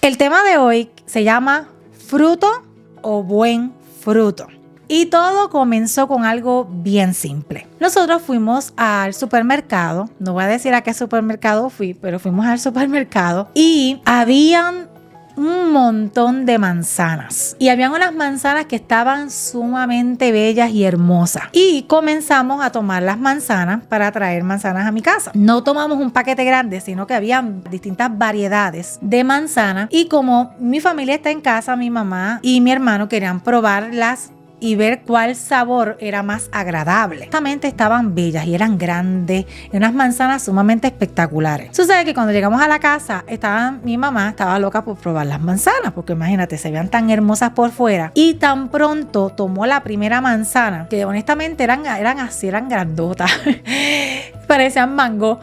El tema de hoy se llama fruto o buen fruto. Y todo comenzó con algo bien simple. Nosotros fuimos al supermercado, no voy a decir a qué supermercado fui, pero fuimos al supermercado y habían un montón de manzanas. Y habían unas manzanas que estaban sumamente bellas y hermosas. Y comenzamos a tomar las manzanas para traer manzanas a mi casa. No tomamos un paquete grande, sino que habían distintas variedades de manzanas. Y como mi familia está en casa, mi mamá y mi hermano querían probarlas y ver cuál sabor era más agradable. Justamente estaban bellas y eran grandes, y unas manzanas sumamente espectaculares. Sucede que cuando llegamos a la casa, mi mamá estaba loca por probar las manzanas, porque imagínate, se veían tan hermosas por fuera. Y tan pronto tomó la primera manzana, que honestamente eran así, eran grandotas. Parecían mango,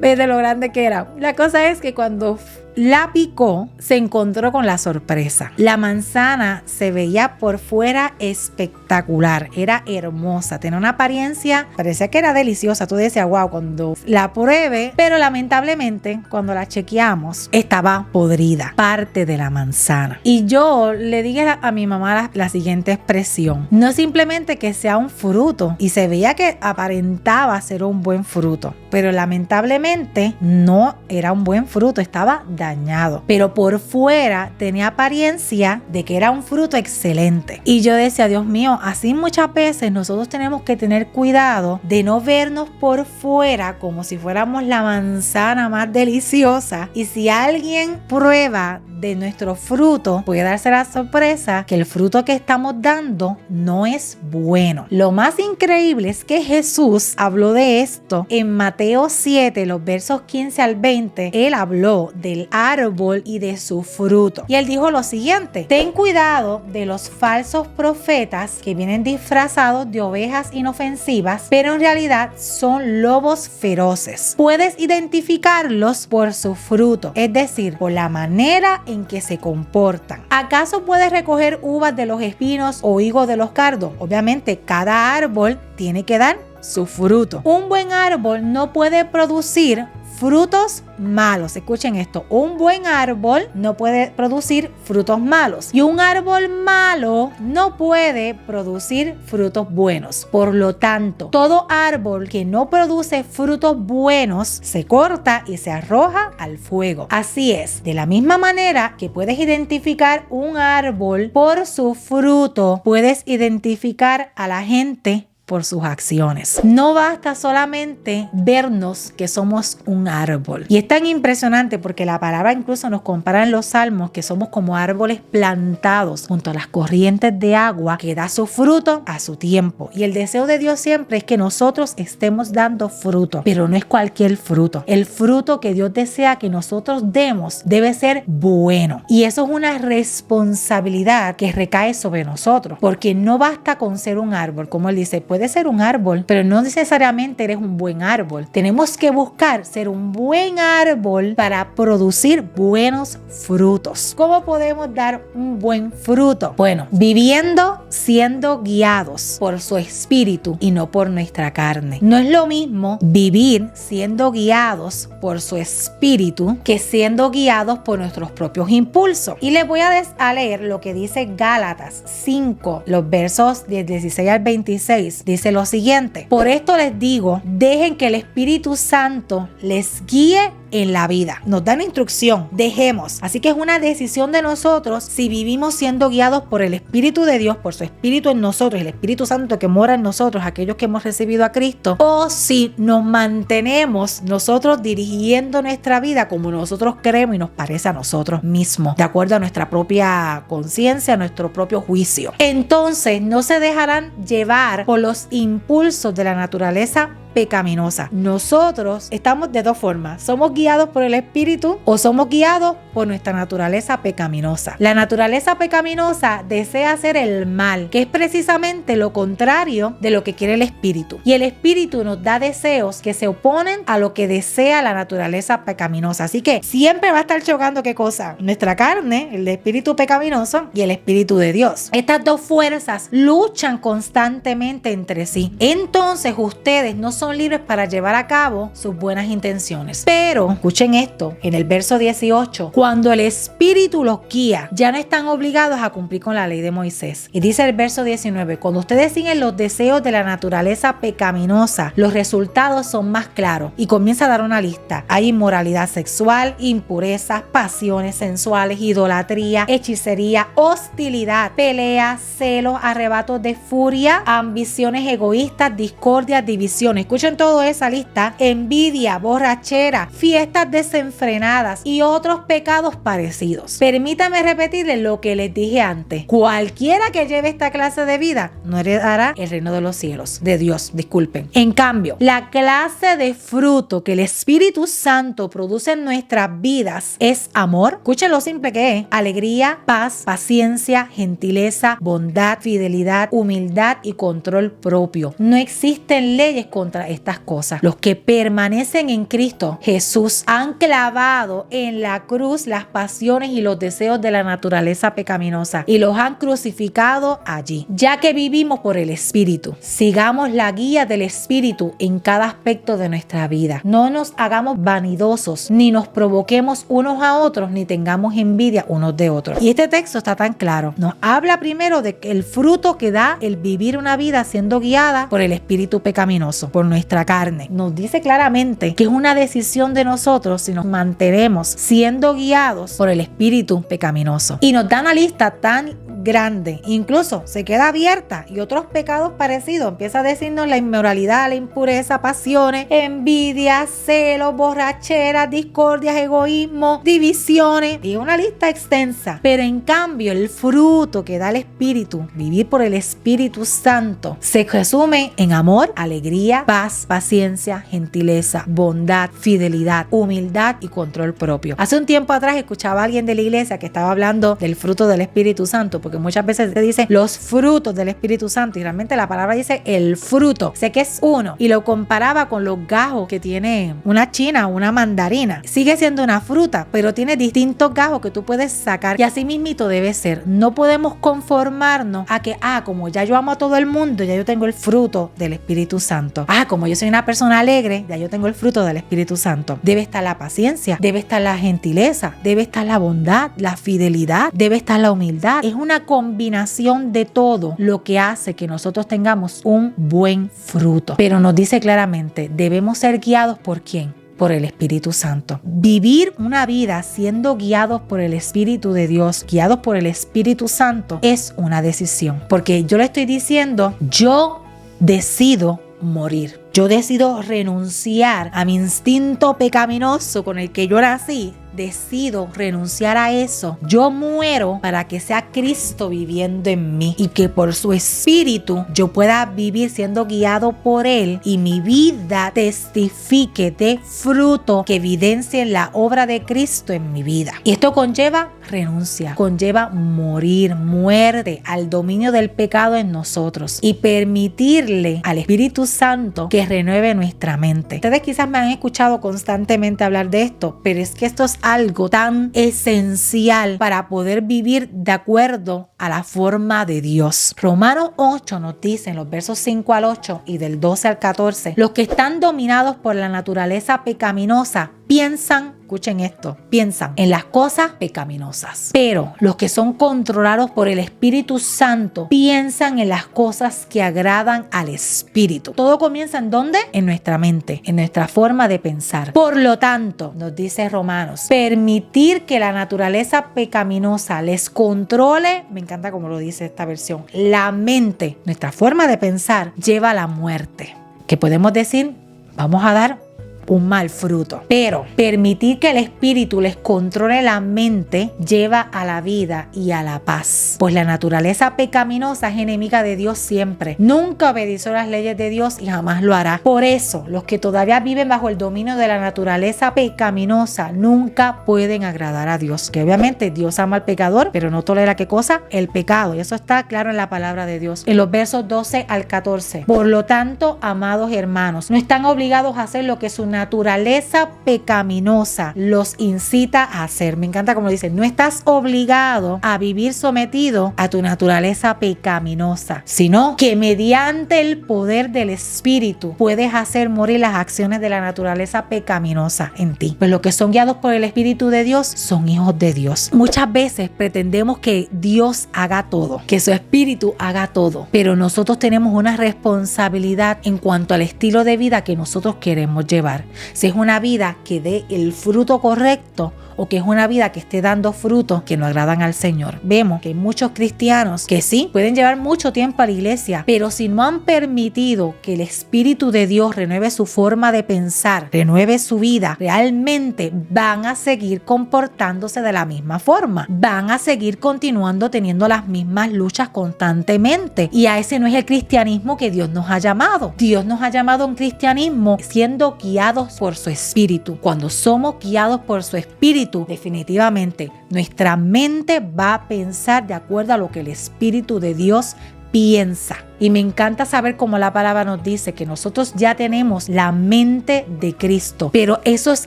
de lo grande que era. La cosa es que cuando la picó, se encontró con la sorpresa. La manzana se veía por fuera espectacular, era hermosa, tenía una apariencia, parecía que era deliciosa. Tú decías, wow, cuando la pruebe, pero lamentablemente cuando la chequeamos, estaba podrida, parte de la manzana. Y yo le dije a mi mamá la siguiente expresión: no simplemente que sea un fruto, y se veía que aparentaba ser un buen fruto, pero lamentablemente no era un buen fruto, estaba dañado, pero por fuera tenía apariencia de que era un fruto excelente. Y yo decía, Dios mío, así muchas veces nosotros tenemos que tener cuidado de no vernos por fuera como si fuéramos la manzana más deliciosa, y si alguien prueba de nuestro fruto, puede darse la sorpresa que el fruto que estamos dando no es bueno. Lo más increíble es que Jesús habló de esto en Mateo 7, los versos 15 al 20. Él habló del árbol y de su fruto. Y él dijo lo siguiente: ten cuidado de los falsos profetas que vienen disfrazados de ovejas inofensivas, pero en realidad son lobos feroces. Puedes identificarlos por su fruto, es decir, por la manera en que se comportan. ¿Acaso puedes recoger uvas de los espinos o higos de los cardos? Obviamente, cada árbol tiene que dar su fruto. Un buen árbol no puede producir frutos malos. Escuchen esto: un buen árbol no puede producir frutos malos, y un árbol malo no puede producir frutos buenos. Por lo tanto, todo árbol que no produce frutos buenos se corta y se arroja al fuego. Así es, de la misma manera que puedes identificar un árbol por su fruto, puedes identificar a la gente por sus acciones. No basta solamente vernos que somos un árbol. Y es tan impresionante porque la palabra incluso nos compara en los salmos que somos como árboles plantados junto a las corrientes de agua, que da su fruto a su tiempo. Y el deseo de Dios siempre es que nosotros estemos dando fruto, pero no es cualquier fruto. El fruto que Dios desea que nosotros demos debe ser bueno. Y eso es una responsabilidad que recae sobre nosotros, porque no basta con ser un árbol. Como él dice, puede ser un árbol, pero no necesariamente eres un buen árbol. Tenemos que buscar ser un buen árbol para producir buenos frutos. ¿Cómo podemos dar un buen fruto? Bueno, viviendo, siendo guiados por su espíritu y no por nuestra carne. No es lo mismo vivir siendo guiados por su espíritu que siendo guiados por nuestros propios impulsos. Y les voy a leer lo que dice Gálatas 5, los versos del 16 al 26. Dice lo siguiente: por esto les digo, dejen que el Espíritu Santo les guíe en la vida. Nos dan instrucción, dejemos. Así que es una decisión de nosotros si vivimos siendo guiados por el Espíritu de Dios, por su Espíritu en nosotros, el Espíritu Santo que mora en nosotros, aquellos que hemos recibido a Cristo, o si nos mantenemos nosotros dirigiendo nuestra vida como nosotros creemos y nos parece a nosotros mismos, de acuerdo a nuestra propia conciencia, a nuestro propio juicio. Entonces no se dejarán llevar por los impulsos de la naturaleza pecaminosa. Nosotros estamos de dos formas: somos guiados por el Espíritu o somos guiados por nuestra naturaleza pecaminosa. La naturaleza pecaminosa desea hacer el mal, que es precisamente lo contrario de lo que quiere el Espíritu. Y el Espíritu nos da deseos que se oponen a lo que desea la naturaleza pecaminosa. Así que siempre va a estar chocando, ¿qué cosa? Nuestra carne, el espíritu pecaminoso, y el Espíritu de Dios. Estas dos fuerzas luchan constantemente entre sí. Entonces ustedes no son libres para llevar a cabo sus buenas intenciones. Pero, escuchen esto, en el verso 18, cuando el Espíritu los guía, ya no están obligados a cumplir con la ley de Moisés. Y dice el verso 19, cuando ustedes siguen los deseos de la naturaleza pecaminosa, los resultados son más claros. Y comienza a dar una lista. Hay inmoralidad sexual, impurezas, pasiones sensuales, idolatría, hechicería, hostilidad, peleas, celos, arrebatos de furia, ambiciones egoístas, discordias, divisiones. Escuchen toda esa lista. Envidia, borrachera, fiestas desenfrenadas y otros pecados parecidos. Permítame repetirles lo que les dije antes. Cualquiera que lleve esta clase de vida no heredará el reino de los cielos, de Dios, disculpen. En cambio, la clase de fruto que el Espíritu Santo produce en nuestras vidas es amor. Escuchen lo simple que es. Alegría, paz, paciencia, gentileza, bondad, fidelidad, humildad y control propio. No existen leyes contra estas cosas. Los que permanecen en Cristo Jesús han clavado en la cruz las pasiones y los deseos de la naturaleza pecaminosa y los han crucificado allí. Ya que vivimos por el Espíritu, sigamos la guía del Espíritu en cada aspecto de nuestra vida. No nos hagamos vanidosos, ni nos provoquemos unos a otros, ni tengamos envidia unos de otros. Y este texto está tan claro. Nos habla primero de que el fruto que da el vivir una vida siendo guiada por el espíritu pecaminoso, por nuestra carne. Nos dice claramente que es una decisión de nosotros si nos mantenemos siendo guiados por el espíritu pecaminoso. Y nos da una lista tan grande, incluso se queda abierta, y otros pecados parecidos. Empieza a decirnos la inmoralidad, la impureza, pasiones, envidia, celos, borracheras, discordias, egoísmo, divisiones, y una lista extensa. Pero en cambio el fruto que da el Espíritu, vivir por el Espíritu Santo, se resume en amor, alegría, paz, paciencia, gentileza, bondad, fidelidad, humildad y control propio. Hace un tiempo atrás escuchaba a alguien de la iglesia que estaba hablando del fruto del Espíritu Santo, porque muchas veces se dice los frutos del Espíritu Santo y realmente la palabra dice el fruto. Sé que es uno, y lo comparaba con los gajos que tiene una china o una mandarina. Sigue siendo una fruta, pero tiene distintos gajos que tú puedes sacar, y así mismito debe ser. No podemos conformarnos a que, como ya yo amo a todo el mundo, ya yo tengo el fruto del Espíritu Santo. Como yo soy una persona alegre, ya yo tengo el fruto del Espíritu Santo. Debe estar la paciencia, debe estar la gentileza, debe estar la bondad, la fidelidad, debe estar la humildad. Es una combinación de todo lo que hace que nosotros tengamos un buen fruto. Pero nos dice claramente, debemos ser guiados ¿por quién? Por el Espíritu Santo. Vivir una vida siendo guiados por el Espíritu de Dios, guiados por el Espíritu Santo, es una decisión. Porque yo le estoy diciendo, yo decido morir. Yo decido renunciar a mi instinto pecaminoso con el que yo nací. Decido renunciar a eso. Yo muero para que sea Cristo viviendo en mí y que por su Espíritu yo pueda vivir siendo guiado por Él y mi vida testifique de fruto que evidencie la obra de Cristo en mi vida. Y esto conlleva renuncia, conlleva morir, muerte al dominio del pecado en nosotros y permitirle al Espíritu Santo que renueve nuestra mente. Ustedes quizás me han escuchado constantemente hablar de esto, pero es que esto es algo tan esencial para poder vivir de acuerdo a la forma de Dios. Romanos 8 nos dice en los versos 5 al 8 y del 12 al 14, los que están dominados por la naturaleza pecaminosa piensan, escuchen esto, piensan en las cosas pecaminosas. Pero los que son controlados por el Espíritu Santo piensan en las cosas que agradan al Espíritu. Todo comienza ¿en dónde? En nuestra mente, en nuestra forma de pensar. Por lo tanto, nos dice Romanos, permitir que la naturaleza pecaminosa les controle, me encanta como lo dice esta versión, la mente, nuestra forma de pensar, lleva a la muerte. ¿Qué podemos decir? Vamos a dar un mal fruto. Pero permitir que el Espíritu les controle la mente lleva a la vida y a la paz. Pues la naturaleza pecaminosa es enemiga de Dios siempre. Nunca obedeció las leyes de Dios y jamás lo hará. Por eso, los que todavía viven bajo el dominio de la naturaleza pecaminosa nunca pueden agradar a Dios. Que obviamente Dios ama al pecador, pero no tolera ¿qué cosa? El pecado. Y eso está claro en la palabra de Dios. En los versos 12 al 14. Por lo tanto, amados hermanos, no están obligados a hacer lo que su naturaleza naturaleza pecaminosa los incita a hacer. Me encanta como dice, no estás obligado a vivir sometido a tu naturaleza pecaminosa, sino que mediante el poder del Espíritu puedes hacer morir las acciones de la naturaleza pecaminosa en ti. Pues los que son guiados por el Espíritu de Dios son hijos de Dios. Muchas veces pretendemos que Dios haga todo, que su Espíritu haga todo, pero nosotros tenemos una responsabilidad en cuanto al estilo de vida que nosotros queremos llevar. Si es una vida que dé el fruto correcto o que es una vida que esté dando frutos que no agradan al Señor. Vemos que hay muchos cristianos que sí, pueden llevar mucho tiempo a la iglesia, pero si no han permitido que el Espíritu de Dios renueve su forma de pensar, renueve su vida, realmente van a seguir comportándose de la misma forma. Van a seguir continuando teniendo las mismas luchas constantemente. Y a ese no es el cristianismo que Dios nos ha llamado. Dios nos ha llamado a un cristianismo siendo guiados por su Espíritu. Cuando somos guiados por su Espíritu, definitivamente nuestra mente va a pensar de acuerdo a lo que el Espíritu de Dios piensa. Y me encanta saber cómo la palabra nos dice que nosotros ya tenemos la mente de Cristo. Pero eso es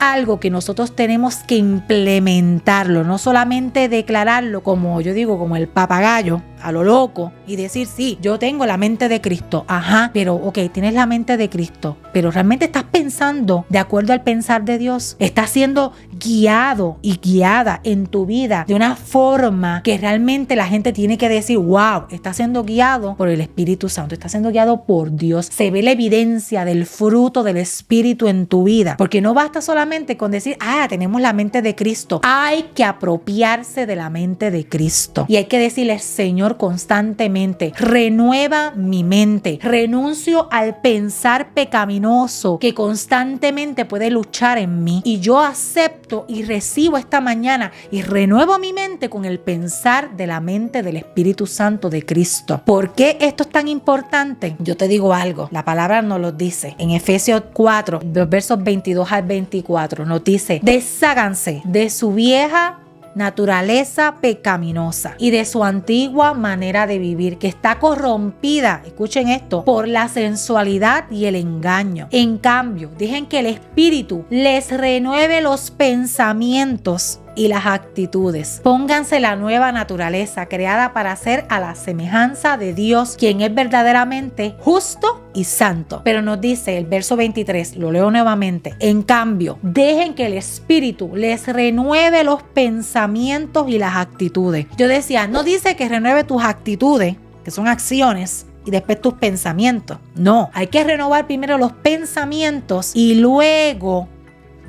algo que nosotros tenemos que implementarlo, no solamente declararlo como yo digo, como el papagayo, a lo loco, y decir, sí, yo tengo la mente de Cristo. Ajá, pero ok, tienes la mente de Cristo, pero realmente estás pensando de acuerdo al pensar de Dios. Estás siendo guiado y guiada en tu vida de una forma que realmente la gente tiene que decir, wow, está siendo guiado por el Espíritu Santo, está siendo guiado por Dios. Se ve la evidencia del fruto del Espíritu en tu vida, porque no basta solamente con decir, tenemos la mente de Cristo. Hay que apropiarse de la mente de Cristo y hay que decirle, Señor, constantemente, renueva mi mente, renuncio al pensar pecaminoso que constantemente puede luchar en mí, y yo acepto y recibo esta mañana y renuevo mi mente con el pensar de la mente del Espíritu Santo de Cristo. ¿Por qué esto es tan importante? Yo te digo algo, la palabra nos lo dice en Efesios 4, los versos 22 al 24, nos dice, desháganse de su vieja naturaleza pecaminosa y de su antigua manera de vivir, que está corrompida, escuchen esto, por la sensualidad y el engaño. En cambio, dejen que el Espíritu les renueve los pensamientos y las actitudes. Pónganse la nueva naturaleza creada para ser a la semejanza de Dios, quien es verdaderamente justo y santo. Pero nos dice el verso 23, lo leo nuevamente, en cambio, dejen que el Espíritu les renueve los pensamientos y las actitudes. Yo decía, no dice que renueve tus actitudes, que son acciones, y después tus pensamientos. No, hay que renovar primero los pensamientos y luego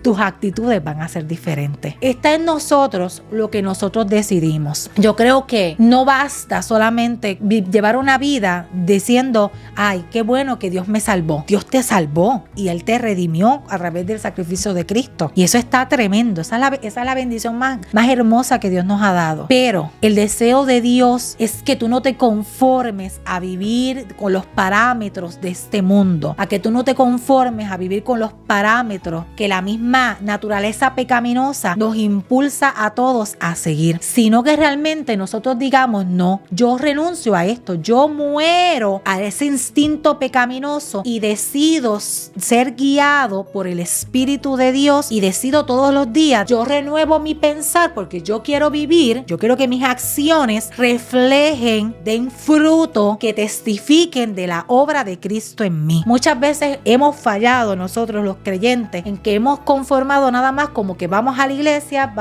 tus actitudes van a ser diferentes. Está en nosotros lo que nosotros decidimos. Yo creo que no basta solamente llevar una vida diciendo, ay, qué bueno que Dios me salvó. Dios te salvó y Él te redimió a través del sacrificio de Cristo. Y eso está tremendo. Esa es la bendición más hermosa que Dios nos ha dado. Pero el deseo de Dios es que tú no te conformes a vivir con los parámetros de este mundo. A que tú no te conformes a vivir con los parámetros que la misma naturaleza pecaminosa nos impulsa a todos a seguir, sino que realmente nosotros digamos, no, yo renuncio a esto, yo muero a ese instinto pecaminoso y decido ser guiado por el Espíritu de Dios y decido todos los días, yo renuevo mi pensar porque yo quiero vivir, yo quiero que mis acciones reflejen, den fruto, que testifiquen de la obra de Cristo en mí. Muchas veces hemos fallado nosotros los creyentes en que hemos conformado nada más como que vamos a la iglesia,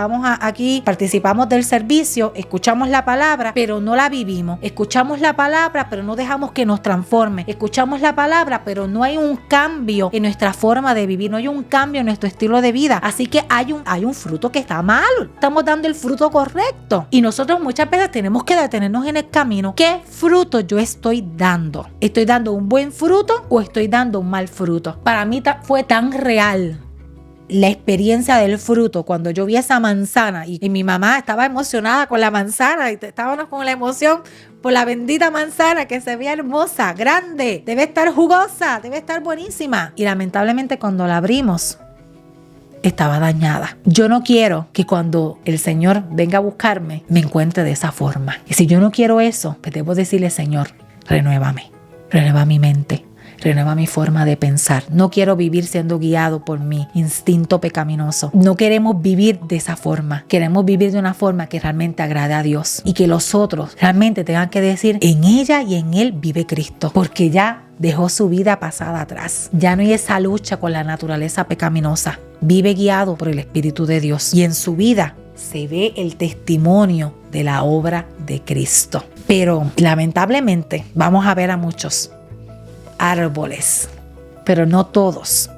aquí, participamos del servicio, escuchamos la palabra, pero no la vivimos. Escuchamos la palabra, pero no dejamos que nos transforme. Escuchamos la palabra, pero no hay un cambio en nuestra forma de vivir, no hay un cambio en nuestro estilo de vida. Así que hay un fruto que está mal. Estamos dando el fruto correcto. Y nosotros muchas veces tenemos que detenernos en el camino. ¿Qué fruto yo estoy dando? ¿Estoy dando un buen fruto o estoy dando un mal fruto? Para mí fue tan real la experiencia del fruto cuando yo vi esa manzana y mi mamá estaba emocionada con la manzana y estábamos con la emoción por la bendita manzana que se veía hermosa, grande, debe estar jugosa, debe estar buenísima, y lamentablemente cuando la abrimos estaba dañada. Yo no quiero que cuando el Señor venga a buscarme me encuentre de esa forma, y si yo no quiero eso, pues debo decirle, Señor, renuévame, renueva mi mente, renueva mi forma de pensar. No quiero vivir siendo guiado por mi instinto pecaminoso. No queremos vivir de esa forma. Queremos vivir de una forma que realmente agrade a Dios y que los otros realmente tengan que decir, en ella y en él vive Cristo, porque ya dejó su vida pasada atrás. Ya no hay esa lucha con la naturaleza pecaminosa. Vive guiado por el Espíritu de Dios y en su vida se ve el testimonio de la obra de Cristo. Pero lamentablemente vamos a ver a muchos árboles, pero no todos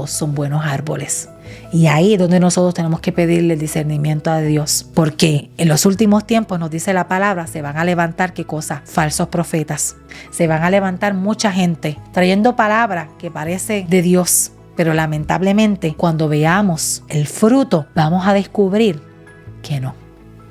son buenos árboles. Y ahí es donde nosotros tenemos que pedirle el discernimiento a Dios, porque en los últimos tiempos nos dice la palabra, se van a levantar, ¿qué cosa? Falsos profetas. Se van a levantar mucha gente trayendo palabra que parece de Dios, pero lamentablemente cuando veamos el fruto vamos a descubrir que no,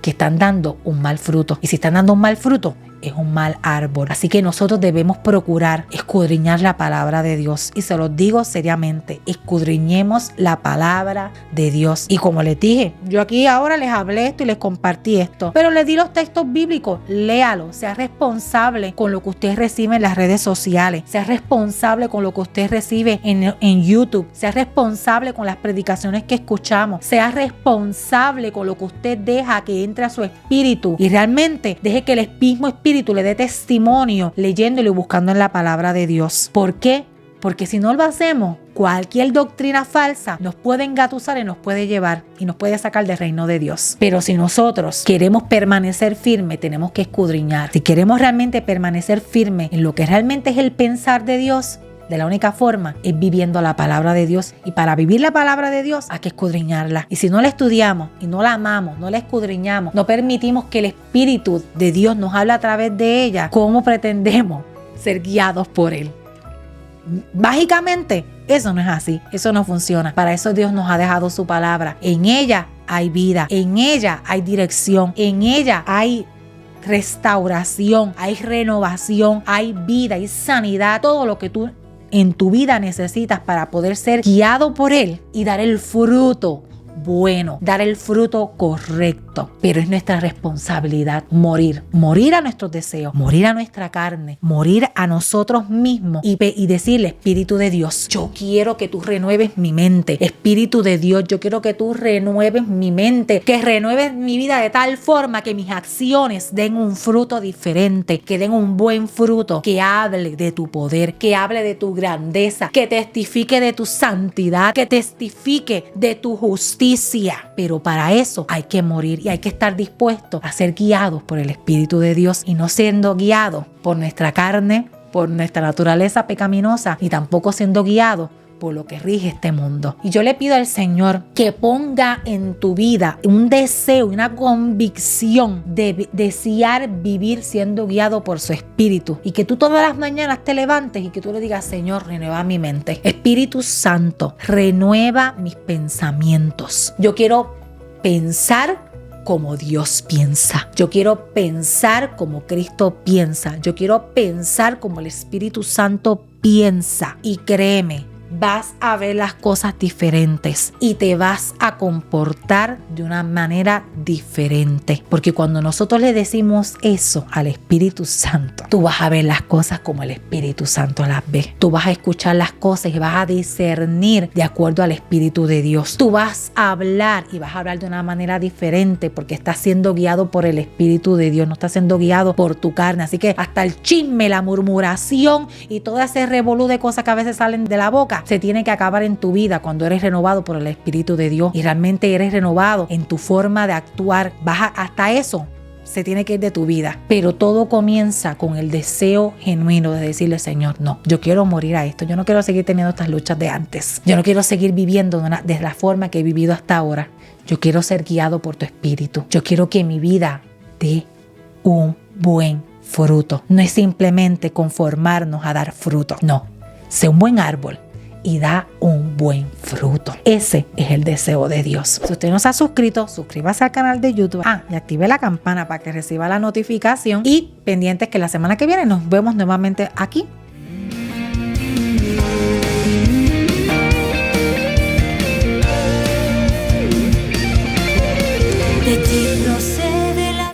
que están dando un mal fruto. Y si están dando un mal fruto, es un mal árbol. Así que nosotros debemos procurar escudriñar la palabra de Dios. Y se los digo seriamente, escudriñemos la palabra de Dios. Y como les dije, yo aquí ahora les hablé esto y les compartí esto, pero les di los textos bíblicos. Léalo, sea responsable con lo que usted recibe en las redes sociales, sea responsable con lo que usted recibe en YouTube, sea responsable con las predicaciones que escuchamos, sea responsable con lo que usted deja que entre a su espíritu y realmente deje que el mismo espíritu le dé testimonio leyéndolo y buscando en la palabra de Dios. ¿Por qué? Porque si no lo hacemos, cualquier doctrina falsa nos puede engatusar y nos puede llevar y nos puede sacar del reino de Dios. Pero si nosotros queremos permanecer firmes, tenemos que escudriñar. Si queremos realmente permanecer firmes en lo que realmente es el pensar de Dios, de la única forma es viviendo la palabra de Dios. Y para vivir la palabra de Dios hay que escudriñarla. Y si no la estudiamos y no la amamos, no la escudriñamos, no permitimos que el Espíritu de Dios nos hable a través de ella, ¿cómo pretendemos ser guiados por Él? Mágicamente, eso no es así. Eso no funciona. Para eso Dios nos ha dejado su palabra. En ella hay vida. En ella hay dirección. En ella hay restauración. Hay renovación. Hay vida. Hay sanidad. Todo lo que tú en tu vida necesitas para poder ser guiado por Él y dar el fruto bueno, dar el fruto correcto. Pero es nuestra responsabilidad morir a nuestros deseos, morir a nuestra carne, morir a nosotros mismos y decirle, Espíritu de Dios, yo quiero que tú renueves mi mente. Espíritu de Dios, yo quiero que tú renueves mi mente, que renueves mi vida de tal forma que mis acciones den un fruto diferente, que den un buen fruto, que hable de tu poder, que hable de tu grandeza, que testifique de tu santidad, que testifique de tu justicia. Pero para eso hay que morir y hay que estar dispuestos a ser guiados por el Espíritu de Dios y no siendo guiados por nuestra carne, por nuestra naturaleza pecaminosa, y tampoco siendo guiados por lo que rige este mundo. Y yo le pido al Señor que ponga en tu vida un deseo, una convicción de desear vivir siendo guiado por su Espíritu, y que tú todas las mañanas te levantes y que tú le digas, Señor, renueva mi mente. Espíritu Santo, renueva mis pensamientos. Yo quiero pensar como Dios piensa. Yo quiero pensar como Cristo piensa. Yo quiero pensar como el Espíritu Santo piensa. Y créeme, vas a ver las cosas diferentes y te vas a comportar de una manera diferente. Porque cuando nosotros le decimos eso al Espíritu Santo, tú vas a ver las cosas como el Espíritu Santo las ve. Tú vas a escuchar las cosas y vas a discernir de acuerdo al Espíritu de Dios. Tú vas a hablar y vas a hablar de una manera diferente porque estás siendo guiado por el Espíritu de Dios, no estás siendo guiado por tu carne. Así que hasta el chisme, la murmuración y todo ese revolú de cosas que a veces salen de la boca se tiene que acabar en tu vida cuando eres renovado por el Espíritu de Dios y realmente eres renovado en tu forma de actuar. Hasta eso se tiene que ir de tu vida. Pero todo comienza con el deseo genuino de decirle, Señor, no, yo quiero morir a esto. Yo no quiero seguir teniendo estas luchas de antes. Yo no quiero seguir viviendo de la forma que he vivido hasta ahora. Yo quiero ser guiado por tu Espíritu. Yo quiero que mi vida dé un buen fruto. No es simplemente conformarnos a dar fruto. No, sé un buen árbol y da un buen fruto. Ese es el deseo de Dios. Si usted no se ha suscrito, suscríbase al canal de YouTube. Y active la campana para que reciba la notificación. Y pendientes que la semana que viene nos vemos nuevamente aquí